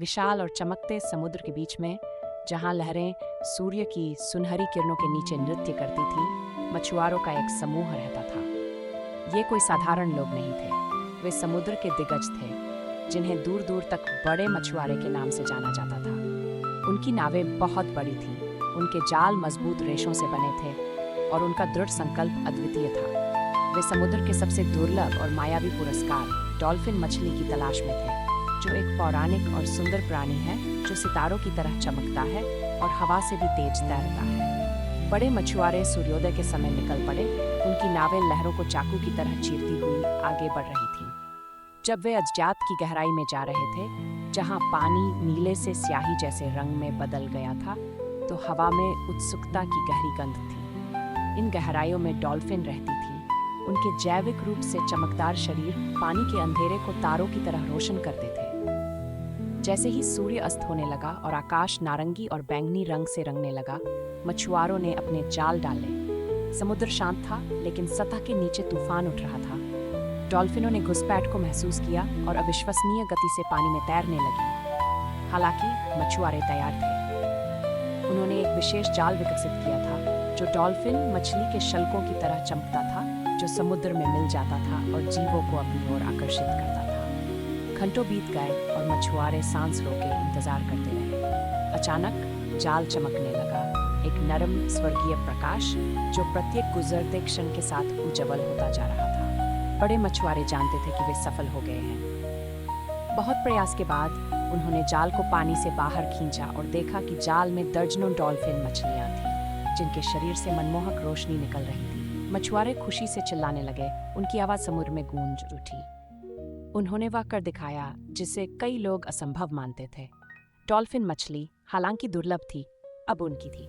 विशाल और चमकते समुद्र के बीच में, जहां लहरें सूर्य की सुनहरी किरणों के नीचे नृत्य करती थीं, मछुआरों का एक समूह रहता था। ये कोई साधारण लोग नहीं थे, वे समुद्र के दिग्गज थे, जिन्हें दूर दूर तक बड़े मछुआरे के नाम से जाना जाता था। उनकी नावें बहुत बड़ी थीं, उनके जाल मजबूत रेशों से बने थे और उनका दृढ़ संकल्प अद्वितीय था। वे समुद्र के सबसे दुर्लभ और मायावी पुरस्कार डॉल्फिन मछली की तलाश में थे, जो एक पौराणिक और सुंदर प्राणी है जो सितारों की तरह चमकता है और हवा से भी तेज तैरता है। बड़े मछुआरे सूर्योदय के समय निकल पड़े, उनकी नावें लहरों को चाकू की तरह चीरती हुई आगे बढ़ रही थीं। जब वे अज्ञात की गहराई में जा रहे थे, जहां पानी नीले से स्याही जैसे रंग में बदल गया था, तो हवा में उत्सुकता की गहरी गंध थी। इन गहराइयों में डॉल्फिन रहती थी। उनके जैविक रूप से चमकदार शरीर पानी के अंधेरे को तारों की तरह रोशन करते थे। जैसे ही सूर्य अस्त होने लगा और आकाश नारंगी और बैंगनी रंग से रंगने लगा, मछुआरों ने अपने जाल डाले। समुद्र शांत था, लेकिन सतह के नीचे तूफान उठ रहा था। डॉल्फिनों ने घुसपैठ को महसूस किया और अविश्वसनीय गति से पानी में तैरने लगी। हालांकि मछुआरे तैयार थे। उन्होंने एक विशेष जाल विकसित किया था, जो डॉल्फिन मछली के शल्कों की तरह चमकता था, जो समुद्र में मिल जाता था और जीवों को अपनी ओर आकर्षित करता था। घंटों बीत गए और मछुआरे सांस रोके इंतजार करते रहे। अचानक जाल चमकने लगा, एक नरम स्वर्गीय प्रकाश जो प्रत्येक गुजरते क्षण के साथ उज्जवल होता जा रहा था। बड़े मछुआरे जानते थे कि वे सफल हो गए हैं। बहुत प्रयास के बाद उन्होंने जाल को पानी से बाहर खींचा और देखा कि जाल में दर्जनों डॉल्फिन मछलियां थीं, जिनके शरीर से मनमोहक रोशनी निकल रही थी। मछुआरे खुशी से चिल्लाने लगे, उनकी आवाज समुद्र में गूंज उठी। उन्होंने वह कर दिखाया जिसे कई लोग असंभव मानते थे। डॉल्फिन मछली, हालांकि दुर्लभ थी, अब उनकी थी।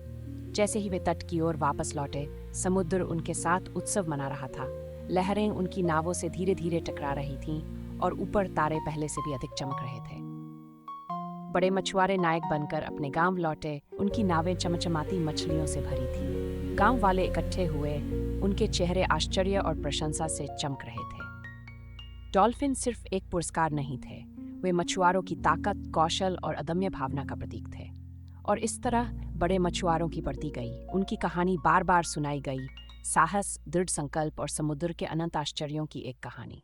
जैसे ही वे तट की ओर वापस लौटे, समुद्र उनके साथ उत्सव मना रहा था। लहरें उनकी नावों से धीरे धीरे टकरा रही थीं और ऊपर तारे पहले से भी अधिक चमक रहे थे। बड़े मछुआरे नायक बनकर अपने गांव लौटे। उनकी नावें चमचमाती मछलियों से भरी थीं। गांव वाले इकट्ठे हुए, उनके चेहरे आश्चर्य और प्रशंसा से चमक रहे थे। डॉल्फिन सिर्फ एक पुरस्कार नहीं थे, वे मछुआरों की ताकत, कौशल और अदम्य भावना का प्रतीक थे। और इस तरह बड़े मछुआरों की बढ़ती गई, उनकी कहानी बार बार सुनाई गई। साहस, दृढ़ संकल्प और समुद्र के अनंत आश्चर्यों की एक कहानी।